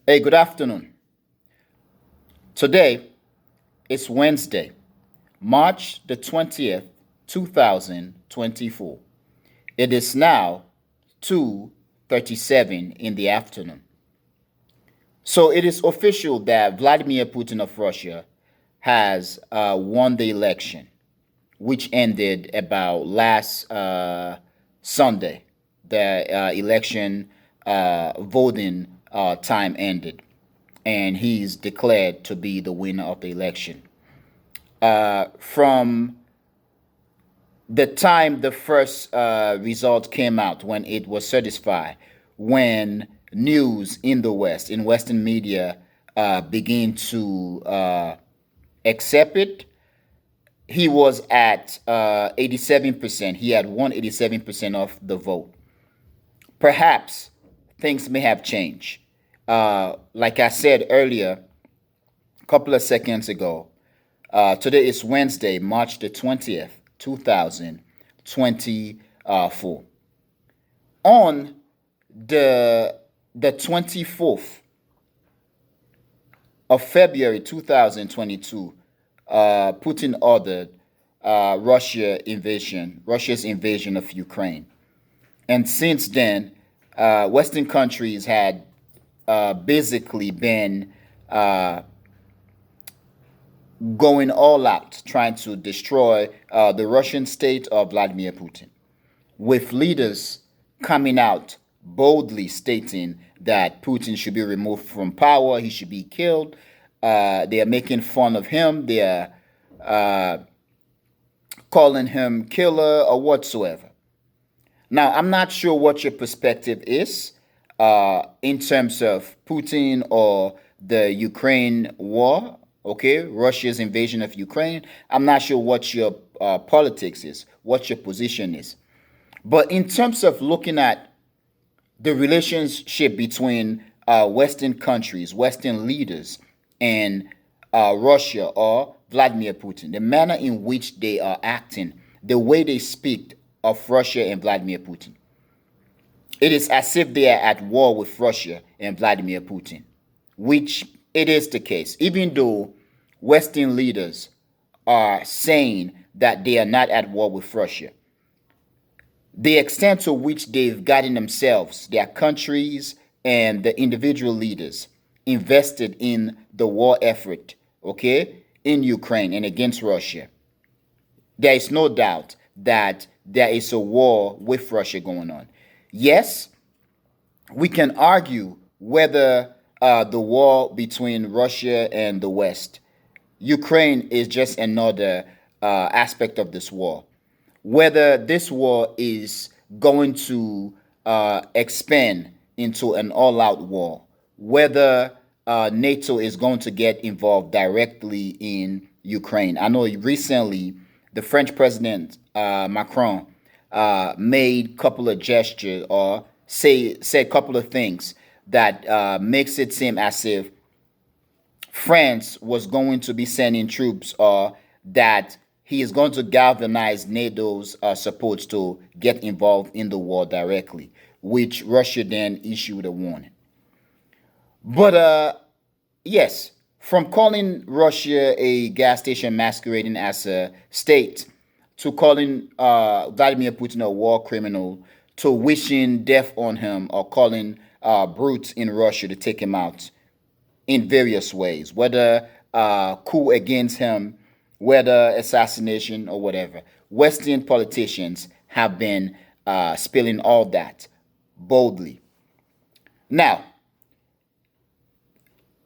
Hey, good afternoon. Today is Wednesday, March the 20th, 2024. It is now 2:37 in the afternoon. So it is official that Vladimir Putin of Russia has won the election, which ended about last Sunday. The election voting time ended, and he's declared to be the winner of the election. From the time the first result came out, when it was certified, when news in the West, in Western media, began to accept it, he was at 87%. He had won 87% of the vote. Perhaps things may have changed. Like I said earlier, a couple of seconds ago, today is Wednesday, March the 20th, 2024. On the 24th of February 2022, Putin ordered Russia's invasion of Ukraine. And since then, Western countries had basically been going all out, trying to destroy the Russian state of Vladimir Putin, with leaders coming out boldly stating that Putin should be removed from power, he should be killed. They are making fun of him. They are calling him killer or whatsoever. Now, I'm not sure what your perspective is in terms of Putin or the Ukraine war, okay, Russia's invasion of Ukraine. I'm not sure what your politics is, what your position is. But in terms of looking at the relationship between Western countries, Western leaders, and Russia or Vladimir Putin, the manner in which they are acting, the way they speak of Russia and Vladimir Putin, it is as if they are at war with Russia and Vladimir Putin, which it is the case, even though Western leaders are saying that they are not at war with Russia. The extent to which they've gotten themselves, their countries, and the individual leaders invested in the war effort, okay, in Ukraine and against Russia. There is no doubt that there is a war with Russia going on. Yes, we can argue whether the war between Russia and the West, Ukraine is just another aspect of this war. Whether this war is going to expand into an all out war, whether NATO is going to get involved directly in Ukraine. I know recently the French president Macron made a couple of gestures or said a couple of things that makes it seem as if France was going to be sending troops or that he is going to galvanize NATO's support to get involved in the war directly, which Russia then issued a warning. But yes, from calling Russia a gas station masquerading as a state to calling Vladimir Putin a war criminal to wishing death on him or calling brutes in Russia to take him out in various ways, whether coup against him, whether assassination or whatever. Western politicians have been spilling all that boldly. Now,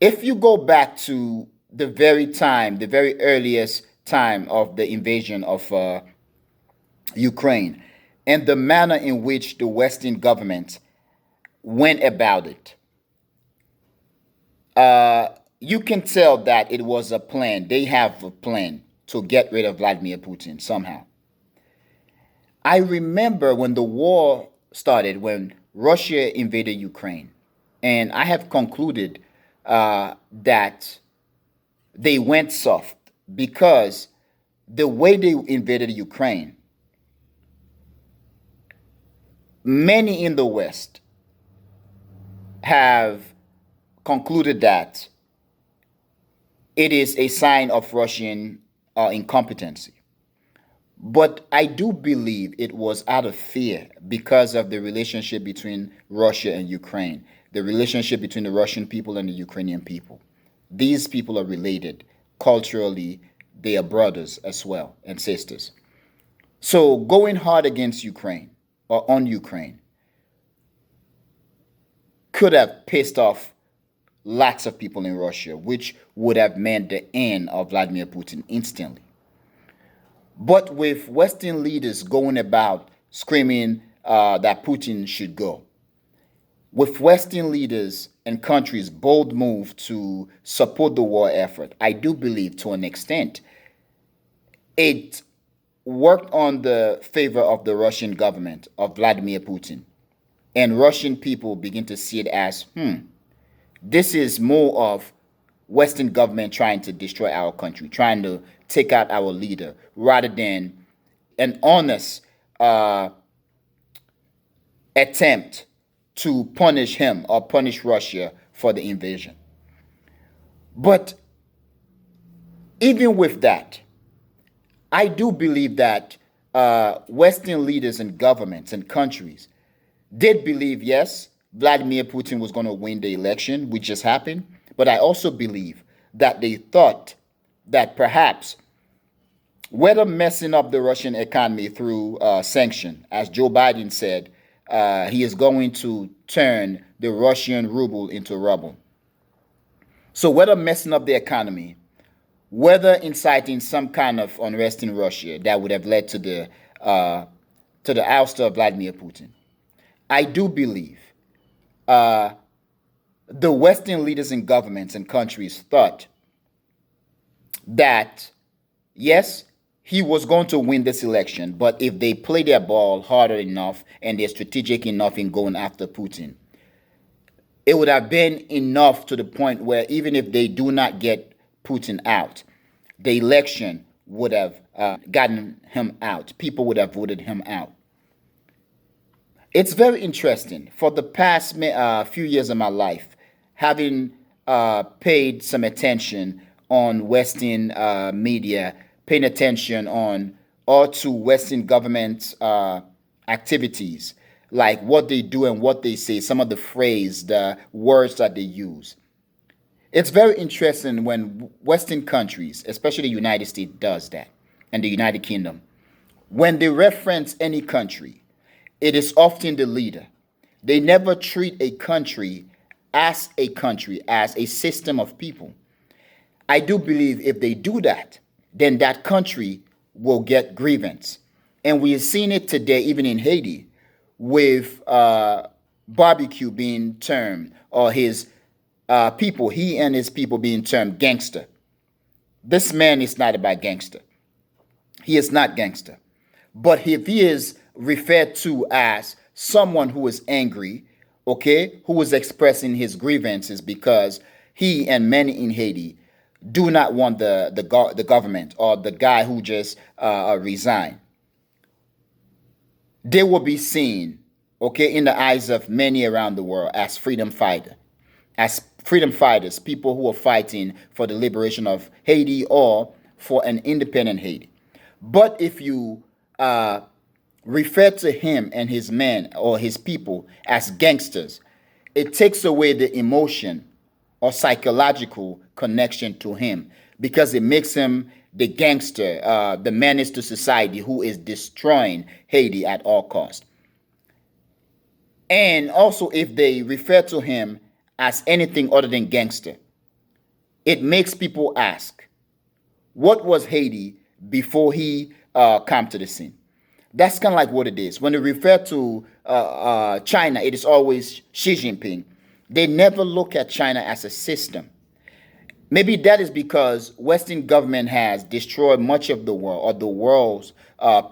if you go back to the very earliest time of the invasion of Ukraine, and the manner in which the Western government went about it, you can tell that it was a plan. They have a plan to get rid of Vladimir Putin somehow. I remember when the war started, when Russia invaded Ukraine, and I have concluded that they went soft because the way they invaded Ukraine, many in the West have concluded that it is a sign of Russian incompetency. But I do believe it was out of fear because of the relationship between Russia and Ukraine, the relationship between the Russian people and the Ukrainian people. These people are related culturally, they are brothers as well and sisters. So going hard against Ukraine or on Ukraine could have pissed off lots of people in Russia, which would have meant the end of Vladimir Putin instantly. But with Western leaders going about screaming that Putin should go, with Western leaders and countries' bold move to support the war effort, I do believe to an extent it worked on the favor of the Russian government of Vladimir Putin. And Russian people begin to see it as, this is more of Western government trying to destroy our country, trying to take out our leader, rather than an honest attempt to punish him or punish Russia for the invasion. But even with that, I do believe that Western leaders and governments and countries did believe, yes, Vladimir Putin was going to win the election, which just happened. But I also believe that they thought that perhaps, whether messing up the Russian economy through sanction, as Joe Biden said, he is going to turn the Russian ruble into rubble. So whether messing up the economy, whether inciting some kind of unrest in Russia that would have led to the ouster of Vladimir Putin, I do believe the Western leaders and governments and countries thought that, yes, he was going to win this election, but if they play their ball harder enough and they're strategic enough in going after Putin, it would have been enough to the point where even if they do not get Putin out, the election would have gotten him out. People would have voted him out. It's very interesting. For the past few years of my life, having paid some attention on Western media, paying attention on all to Western government activities, like what they do and what they say, some of the phrase, the words that they use. It's very interesting when Western countries, especially the United States, does that, and the United Kingdom. When they reference any country, it is often the leader. They never treat a country, as a system of people. I do believe if they do that, then that country will get grievance. And we have seen it today, even in Haiti, with barbecue being termed, or his people, he and his people being termed gangster. This man is not about gangster. He is not gangster. But if he is referred to as someone who is angry, okay, who is expressing his grievances because he and many in Haiti do not want the government or the guy who just resigned, they will be seen, okay, in the eyes of many around the world as freedom fighters, people who are fighting for the liberation of Haiti or for an independent Haiti. But if you refer to him and his men or his people as gangsters, it takes away the emotion or psychological connection to him, because it makes him the gangster, the menace to society who is destroying Haiti at all costs. And also, if they refer to him as anything other than gangster, it makes people ask, what was Haiti before he came to the scene? That's kind of like what it is. When they refer to China, it is always Xi Jinping. They never look at China as a system. Maybe that is because Western government has destroyed much of the world, or the world's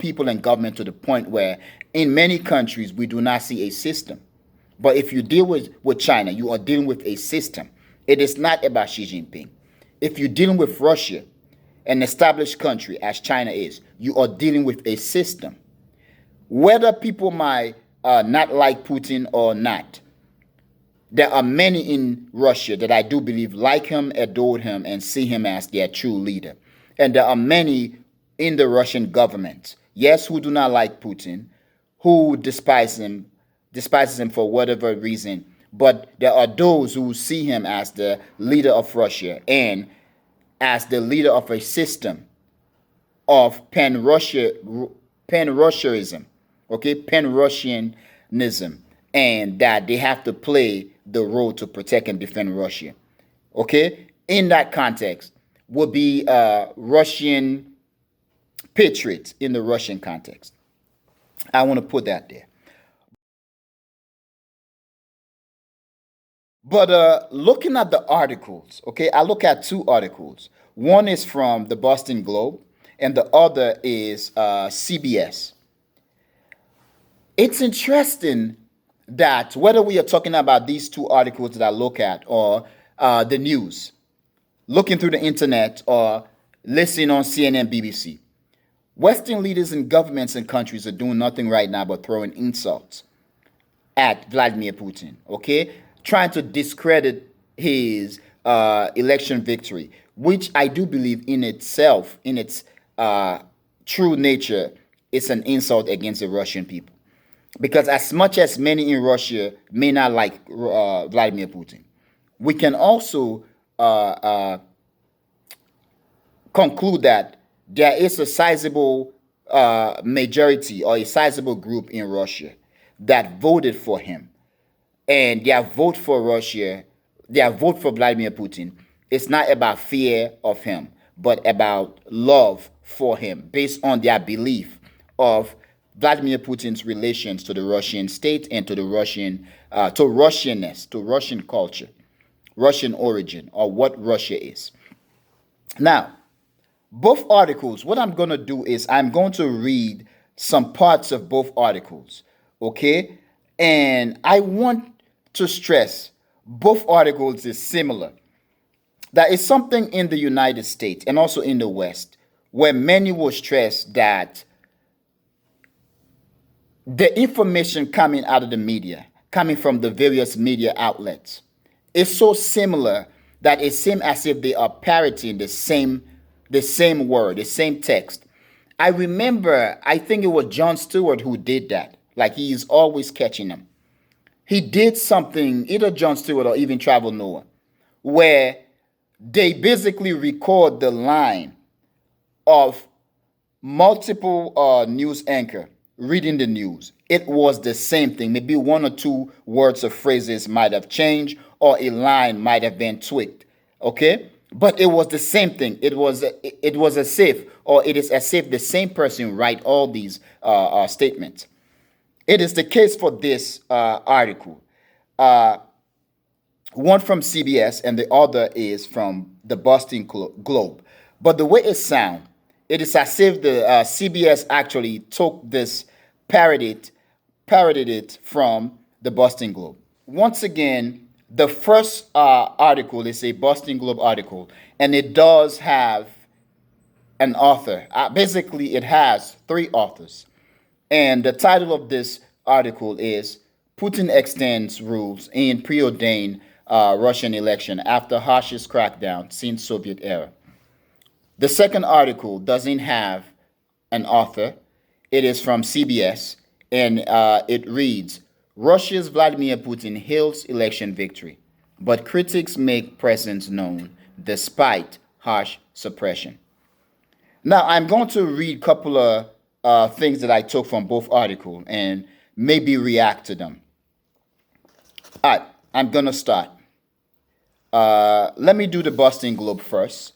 people and government, to the point where in many countries we do not see a system. But if you deal with China, you are dealing with a system. It is not about Xi Jinping. If you're dealing with Russia, an established country as China is, you are dealing with a system. Whether people might not like Putin or not, There are many in Russia that I do believe like him, adored him, and see him as their true leader. And there are many in the Russian government, yes, who do not like Putin, who despises him for whatever reason. But there are those who see him as the leader of Russia and as the leader of a system of pan-Russianism, okay, pan-Russianism, and that they have to play the role to protect and defend Russia. Okay, in that context, would be Russian patriots in the Russian context. I want to put that there. But looking at the articles, okay, I look at two articles. One is from the Boston Globe, and the other is CBS. It's interesting that whether we are talking about these two articles that I look at or the news, looking through the internet or listening on CNN, BBC, Western leaders and governments and countries are doing nothing right now but throwing insults at Vladimir Putin, okay? Trying to discredit his election victory, which I do believe in itself, in its true nature, is an insult against the Russian people. Because as much as many in Russia may not like Vladimir Putin, we can also conclude that there is a sizable majority or a sizable group in Russia that voted for him. And their vote for Russia, their vote for Vladimir Putin, is not about fear of him, but about love for him, based on their belief of Vladimir Putin's relations to the Russian state and to the to Russianness, to Russian culture, Russian origin, or what Russia is. Now, both articles, what I'm going to do is I'm going to read some parts of both articles, okay? And I want to stress both articles is similar. That is something in the United States and also in the West where many will stress that the information coming out of the media, coming from the various media outlets, is so similar that it seems as if they are parroting the same word, the same text. I remember, I think it was Jon Stewart who did that. Like he is always catching them. He did something, either Jon Stewart or even Travel Noah, where they basically record the line of multiple news anchor reading the news. It was the same thing. Maybe one or two words or phrases might have changed, or a line might have been tweaked. Okay, but it was the same thing. It was as if, or it is as if the same person write all these statements. It is the case for this article. Uh, One from CBS and the other is from the Boston Globe. But the way it sounds, it is as if the CBS actually took this, parodied it from the Boston Globe. Once again, the first article is a Boston Globe article, and it does have an author. Basically, it has three authors. And the title of this article is Putin Extends Rules in Preordained Russian Election After Harshest Crackdown Since Soviet Era. The second article doesn't have an author. It is from CBS, and it reads, Russia's Vladimir Putin hails election victory, but critics make presence known despite harsh suppression. Now, I'm going to read a couple of things that I took from both articles and maybe react to them. All right, I'm going to start. Let me do the Boston Globe first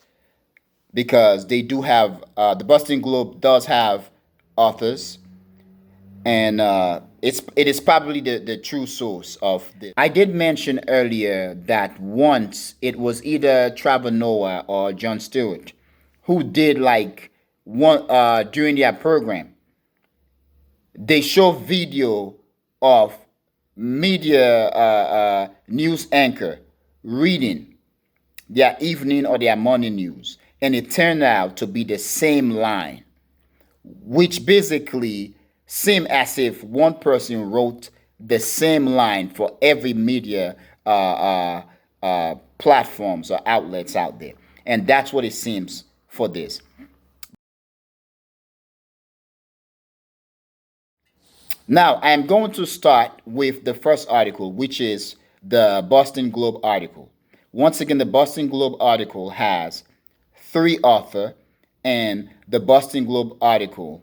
because they do have, the Boston Globe does have authors, and it is probably the true source of this. I did mention earlier that once it was either Trevor Noah or Jon Stewart who did like one during their program. They show video of media news anchor reading their evening or their morning news, and it turned out to be the same line, which basically seemed as if one person wrote the same line for every media platforms or outlets out there. And that's what it seems for this. Now, I am going to start with the first article, which is the Boston Globe article. Once again, the Boston Globe article has three authors, and the Boston Globe article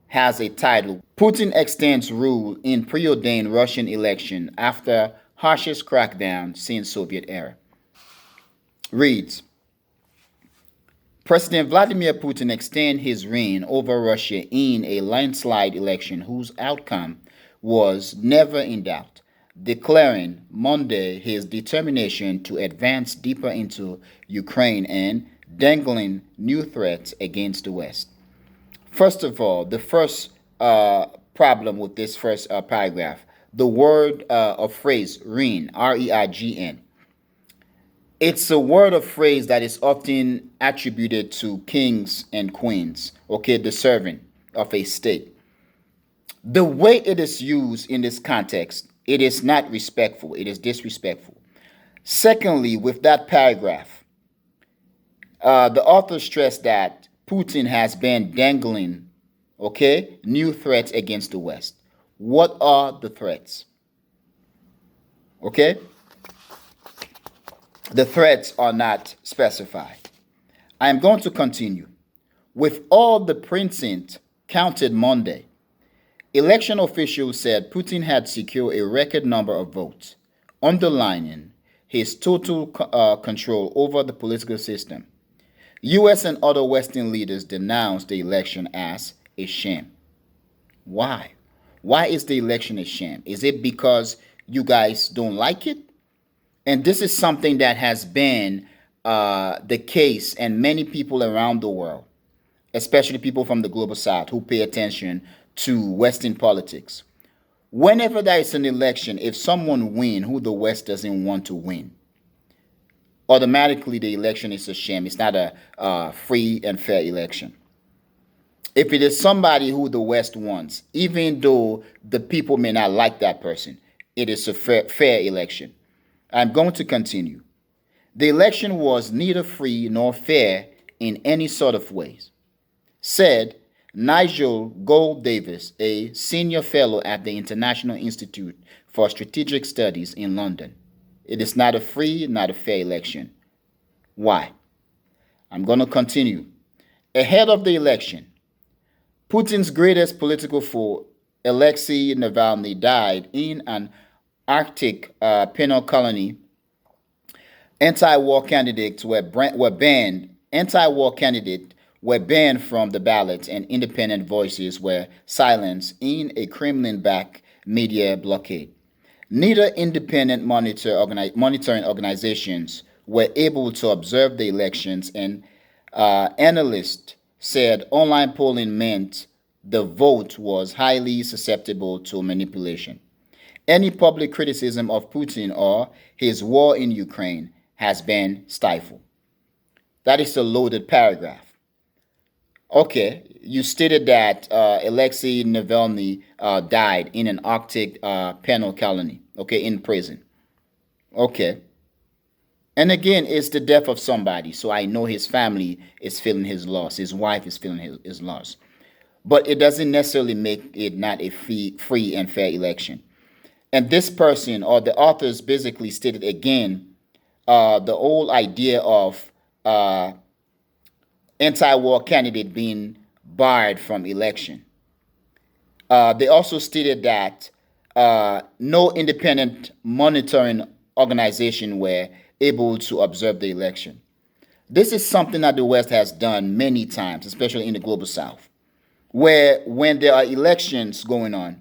has a title: Putin extends rule in preordained Russian election after harshest crackdown since Soviet era. Reads, President Vladimir Putin extended his reign over Russia in a landslide election whose outcome was never in doubt, declaring Monday his determination to advance deeper into Ukraine and dangling new threats against the West. First of all, the first problem with this first paragraph, the word or phrase reign, R-E-I-G-N. It's a word or phrase that is often attributed to kings and queens, okay, the servant of a state. The way it is used in this context, it is not respectful, it is disrespectful. Secondly, with that paragraph, the author stressed that Putin has been dangling, okay, new threats against the West. What are the threats? Okay? The threats are not specified. I am going to continue. With all the precinct counted Monday, election officials said Putin had secured a record number of votes, underlining his total control over the political system. U.S. and other Western leaders denounced the election as a sham. Why? Why is the election a sham? Is it because you guys don't like it? And this is something that has been the case, and many people around the world, especially people from the global south who pay attention to Western politics. Whenever there is an election, if someone wins who the West doesn't want to win, automatically the election is a sham. It's not a free and fair election. If it is somebody who the West wants, even though the people may not like that person, it is a fair election. I'm going to continue. The election was neither free nor fair in any sort of ways, said Nigel Gold Davis, a senior fellow at the International Institute for Strategic Studies in London. It is not a free, not a fair election. Why? I'm going to continue. Ahead of the election, Putin's greatest political foe, Alexei Navalny, died in an Arctic penal colony. Anti-war candidates were banned. Anti-war candidates were banned from the ballots, and independent voices were silenced in a Kremlin-backed media blockade. Neither independent monitoring organizations were able to observe the elections, and analysts said online polling meant the vote was highly susceptible to manipulation. Any public criticism of Putin or his war in Ukraine has been stifled. That is a loaded paragraph. Okay, you stated that Alexei Navalny died in an Arctic penal colony, okay, in prison. Okay. And again, it's the death of somebody, so I know his family is feeling his loss. His wife is feeling his loss. But it doesn't necessarily make it not a free and fair election. And this person or the authors basically stated again the whole idea of anti-war candidate being barred from election. They also stated that no independent monitoring organization were able to observe the election. This is something that the West has done many times, especially in the global South, where when there are elections going on,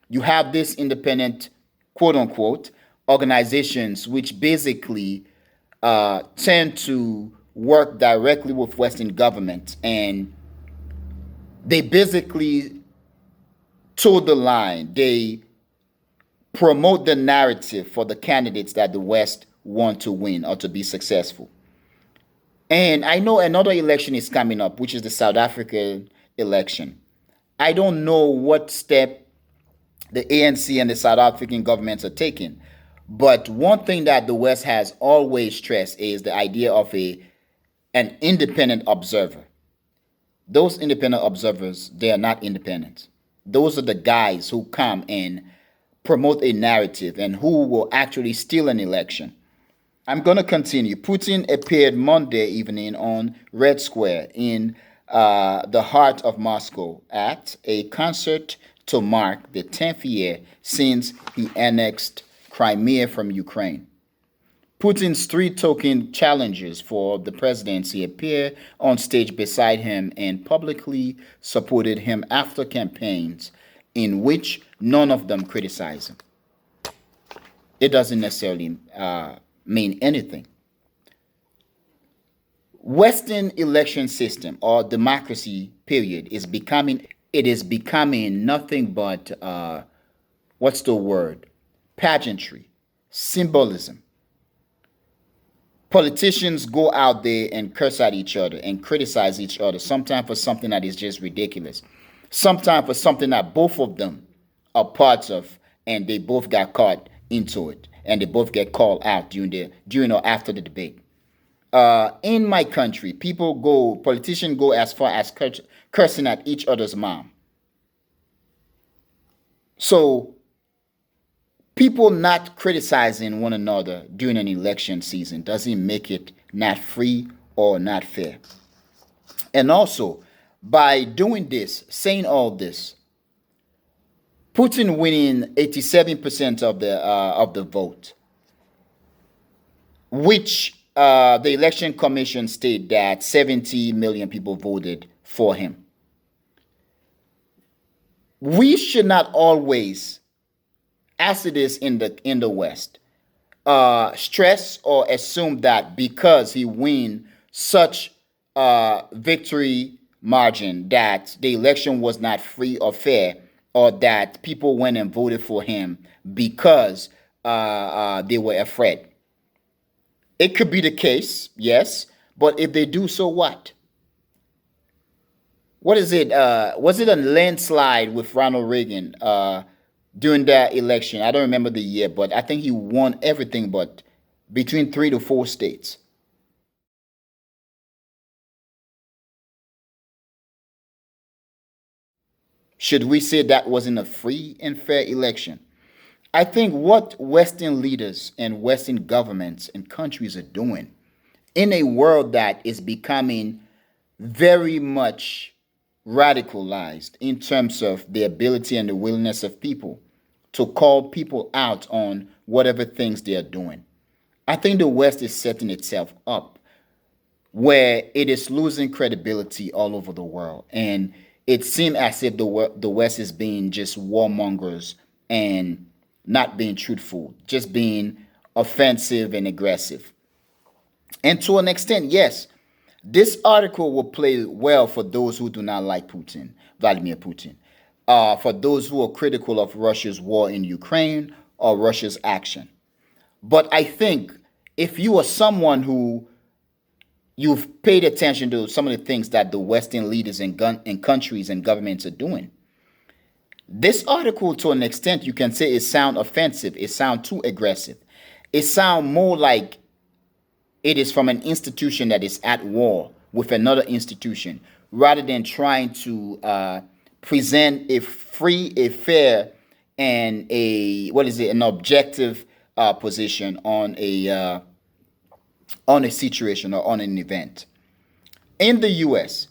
you have this independent, quote unquote, organizations which basically tend to work directly with Western government, and they basically toe the line. They promote the narrative for the candidates that the West want to win or to be successful. And I know another election is coming up, which is the South African election. I don't know what step the ANC and the South African governments are taking, But one thing that the West has always stressed is the idea of an independent observer. Those independent observers, they are not independent. Those are the guys who come and promote a narrative and who will actually steal an election. I'm going to continue. Putin appeared Monday evening on Red Square in the heart of Moscow at a concert to mark the 10th year since he annexed Crimea from Ukraine. Putin's three token challengers for the presidency appeared on stage beside him and publicly supported him after campaigns in which none of them criticized him. It doesn't necessarily mean anything. Western election system or democracy period is becoming nothing but what's the word? Pageantry, symbolism. Politicians go out there and curse at each other and criticize each other, sometimes for something that is just ridiculous, sometimes for something that both of them are parts of, and they both got caught into it, and they both get called out during or after the debate. In my country, politicians go as far as cursing at each other's mom. So people not criticizing one another during an election season doesn't make it not free or not fair. And also, by doing this, saying all this, Putin winning 87% of the vote, which the election commission stated that 70 million people voted for him. We should not always, as it is in the West, stress or assume that because he win such victory margin that the election was not free or fair, or that people went and voted for him because they were afraid. It could be the case, yes, but if they do, so what? What is it? Was it a landslide with Ronald Reagan during that election? I don't remember the year, but I think he won everything but between 3 to 4 states. Should we say that wasn't a free and fair election? I think what Western leaders and Western governments and countries are doing in a world that is becoming very much radicalized in terms of the ability and the willingness of people to call people out on whatever things they are doing. I think the West is setting itself up where it is losing credibility all over the world. And it seems as if the West is being just warmongers and not being truthful, just being offensive and aggressive. And to an extent, yes, this article will play well for those who do not like Putin, Vladimir Putin, for those who are critical of Russia's war in Ukraine or Russia's action. But I think if you are someone who you've paid attention to some of the things that the Western leaders and countries and governments are doing, this article, to an extent, you can say it sound offensive. It sound too aggressive. It sound more like it is from an institution that is at war with another institution, rather than trying to present a free, a fair, and an objective position on a situation or on an event. In the U.S.,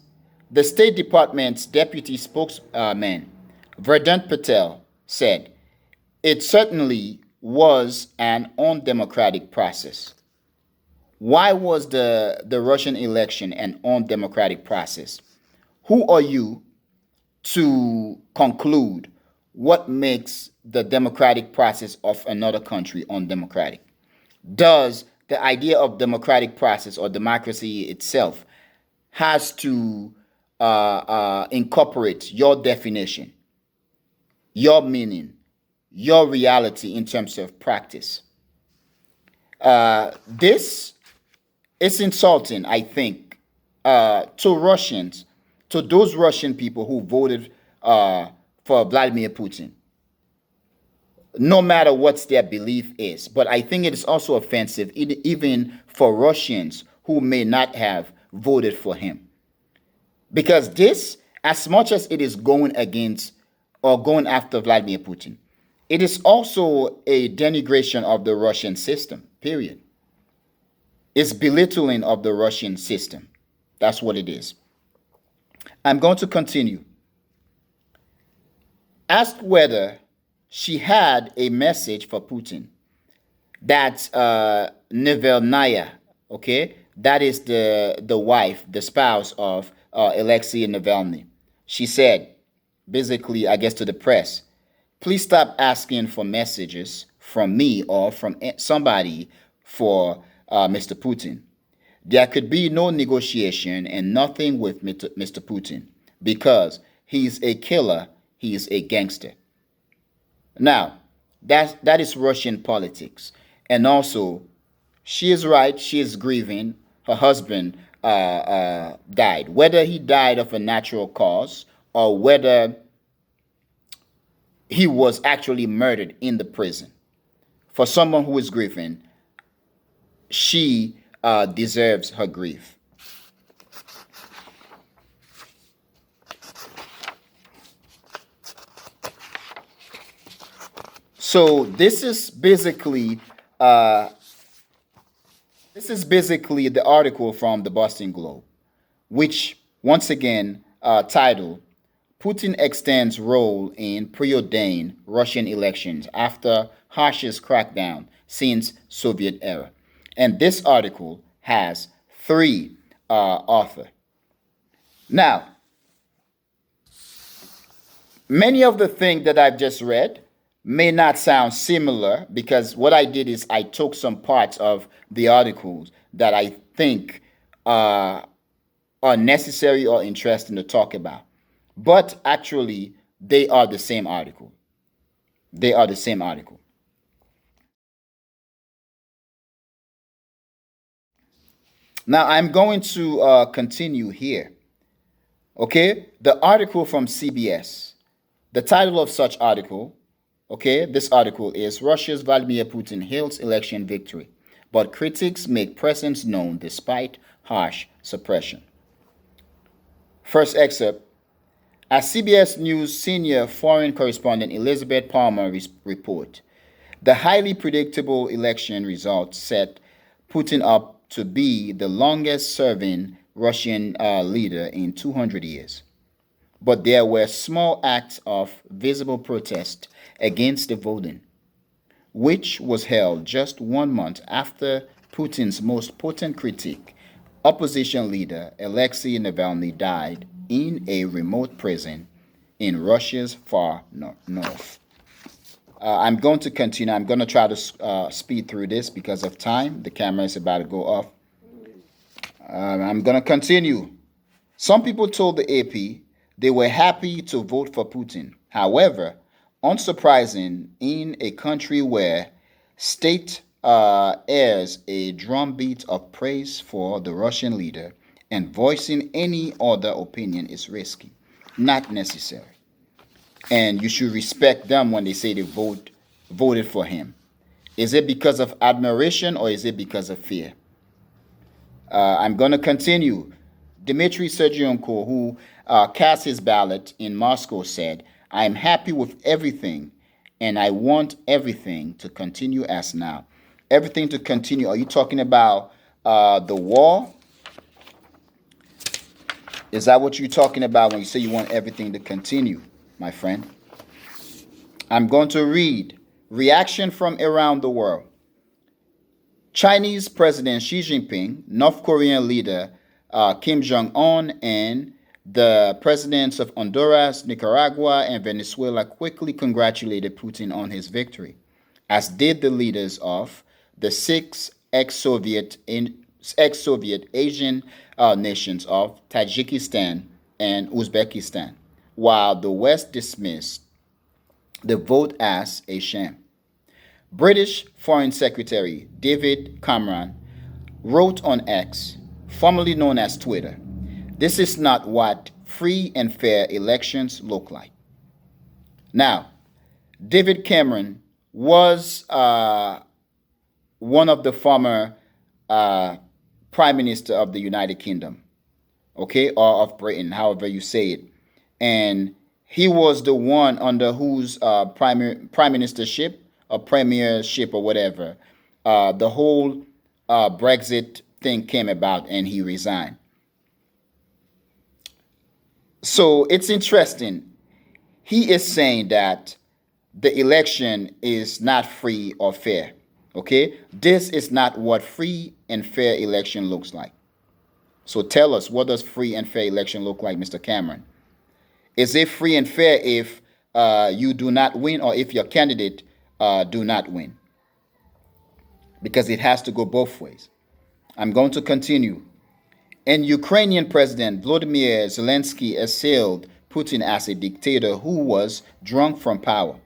the State Department's deputy spokesman, Vedant Patel, said it certainly was an undemocratic process. Why was the Russian election an undemocratic process? Who are you to conclude what makes the democratic process of another country undemocratic? Does the idea of democratic process or democracy itself has to incorporate your definition, your meaning, your reality in terms of practice? This is insulting, I think, to Russians, to those Russian people who voted for Vladimir Putin. no matter what their belief is. But I think it is also offensive, even for Russians who may not have voted for him. Because this, as much as it is going against or going after Vladimir Putin, it is also a denigration of the Russian system, period. It's belittling of the Russian system. That's what it is. I'm going to continue. Asked whether she had a message for Putin. That's Navalnaya, okay? That is the wife, the spouse of Alexei Navalny. She said, basically, I guess to the press, please stop asking for messages from me or from somebody for Mr. Putin. There could be no negotiation and nothing with Mr. Putin because he's a killer, he's a gangster. Now, that is Russian politics. And also, she is right, she is grieving. Her husband died. Whether he died of a natural cause or whether he was actually murdered in the prison. For someone who is grieving, she deserves her grief. So uh, this is basically the article from the Boston Globe, which once again titled Putin extends role in preordained Russian elections after harshest crackdown since Soviet era. And this article has three authors. Now, many of the things that I've just read may not sound similar because what I did is I took some parts of the articles that I think uh, are necessary or interesting to talk about. But actually, they are the same article. They are the same article. Now, I'm going to continue here. Okay, the article from CBS. The title of such article, okay, this article is Russia's Vladimir Putin hails election victory, but critics make presence known despite harsh suppression. First excerpt. As CBS News senior foreign correspondent Elizabeth Palmer report, the highly predictable election results set Putin up to be the longest serving Russian leader in 200 years. But there were small acts of visible protest against the voting, which was held just 1 month after Putin's most potent critic, opposition leader Alexei Navalny, died in a remote prison in Russia's far north. I'm going to continue. I'm going to try to speed through this because of time. The camera is about to go off. I'm going to continue. Some people told the AP they were happy to vote for Putin. However, unsurprising in a country where state airs a drumbeat of praise for the Russian leader, and voicing any other opinion is risky, not necessary. And you should respect them when they say they voted for him. Is it because of admiration or is it because of fear? I'm going to continue. Dmitry Sergyenko, who cast his ballot in Moscow, said, I am happy with everything and I want everything to continue as now. Everything to continue. Are you talking about the war? Is that what you're talking about when you say you want everything to continue, my friend? I'm going to read reaction from around the world. Chinese President Xi Jinping, North Korean leader Kim Jong-un, and the presidents of Honduras, Nicaragua, and Venezuela quickly congratulated Putin on his victory, as did the leaders of the six ex-Soviet Asian nations of Tajikistan and Uzbekistan, while the West dismissed the vote as a sham. British Foreign Secretary David Cameron wrote on X, formerly known as Twitter, this is not what free and fair elections look like. Now, David Cameron was one of the former uh, prime minister of the United Kingdom, okay, or of Britain, however you say it. And he was the one under whose prime ministership or premiership or whatever, the whole Brexit thing came about, and he resigned. So it's interesting. He is saying that the election is not free or fair. Okay, this is not what free and fair election looks like. So tell us, what does free and fair election look like, Mr. Cameron? Is it free and fair if you do not win, or if your candidate do not win? Because it has to go both ways. I'm going to continue. And Ukrainian President Vladimir Zelensky assailed Putin as a dictator who was drunk from power.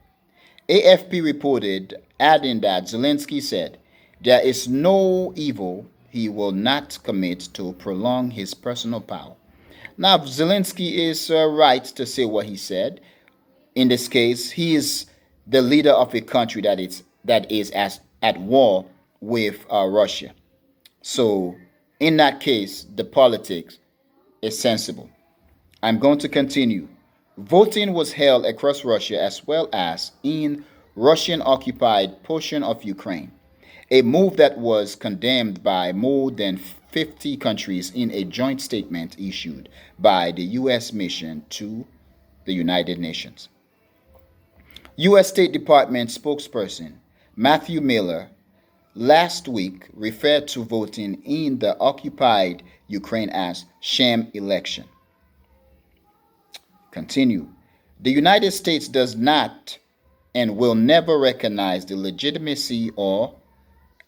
AFP reported, adding that Zelensky said, "There is no evil he will not commit to prolong his personal power." Now, Zelensky is right to say what he said. In this case, he is the leader of a country that is at war with Russia. So, in that case, the politics is sensible. I'm going to continue. Voting was held across Russia as well as in Russian-occupied portion of Ukraine, a move that was condemned by more than 50 countries in a joint statement issued by the U.S. mission to the United Nations. U.S. State Department spokesperson Matthew Miller last week referred to voting in the occupied Ukraine as sham election. Continue. The United States does not and will never recognize the legitimacy or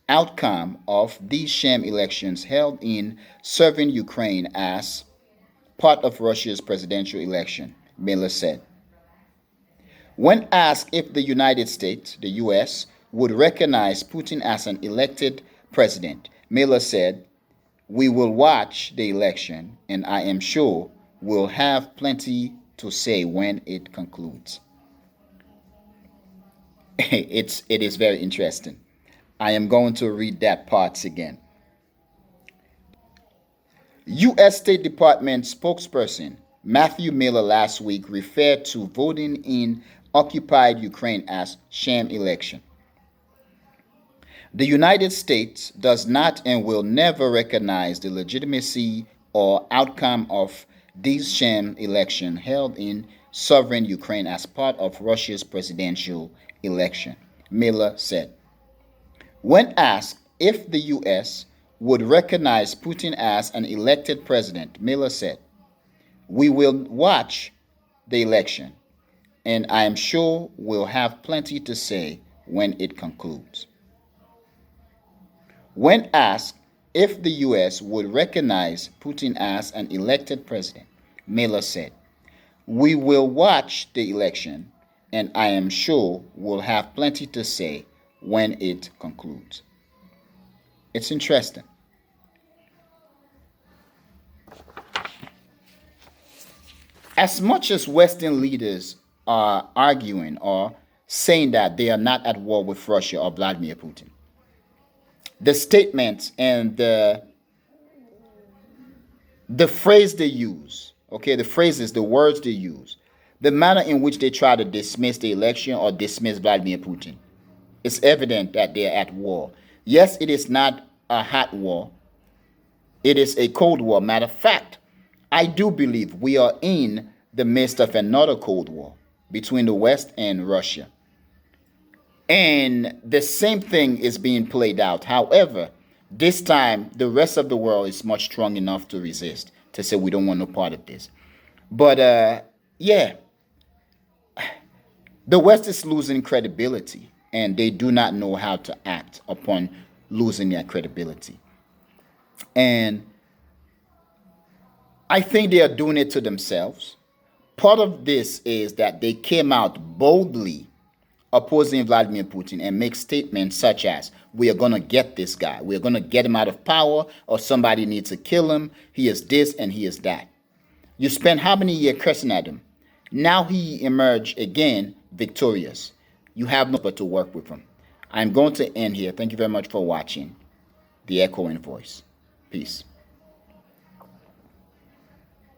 outcome of these sham elections held in southern Ukraine as part of Russia's presidential election, Miller said. When asked if the United States, the U.S., would recognize Putin as an elected president, Miller said, "We will watch the election, and I am sure we'll have plenty to say when it concludes." It is very interesting. I am going to read that part again. U.S. State Department spokesperson Matthew Miller last week referred to voting in occupied Ukraine as sham election. The United States does not and will never recognize the legitimacy or outcome of these sham elections held in sovereign Ukraine as part of Russia's presidential election, Miller said. When asked if the U.S. would recognize Putin as an elected president, Miller said, "We will watch the election, and I am sure we'll have plenty to say when it concludes." When asked if the U.S. would recognize Putin as an elected president, Miller said, "We will watch the election, and I am sure we'll have plenty to say when it concludes." It's interesting. As much as Western leaders are arguing or saying that they are not at war with Russia or Vladimir Putin, the statements and the phrase they use, okay, the phrases, the words they use, the manner in which they try to dismiss the election or dismiss Vladimir Putin, it's evident that they're at war. Yes, it is not a hot war. It is a cold war. Matter of fact, I do believe we are in the midst of another cold war between the West and Russia. And the same thing is being played out. However, this time the rest of the world is much strong enough to resist, to say we don't want no part of this. But yeah, the West is losing credibility, and they do not know how to act upon losing their credibility. And I think they are doing it to themselves. Part of this is that they came out boldly opposing Vladimir Putin and make statements such as, "We are going to get this guy. We are going to get him out of power, or somebody needs to kill him. He is this and he is that." You spent how many years cursing at him? Now he emerged again victorious. You have no but to work with them. I'm going to end here. Thank you very much for watching The Echoing Voice. Peace.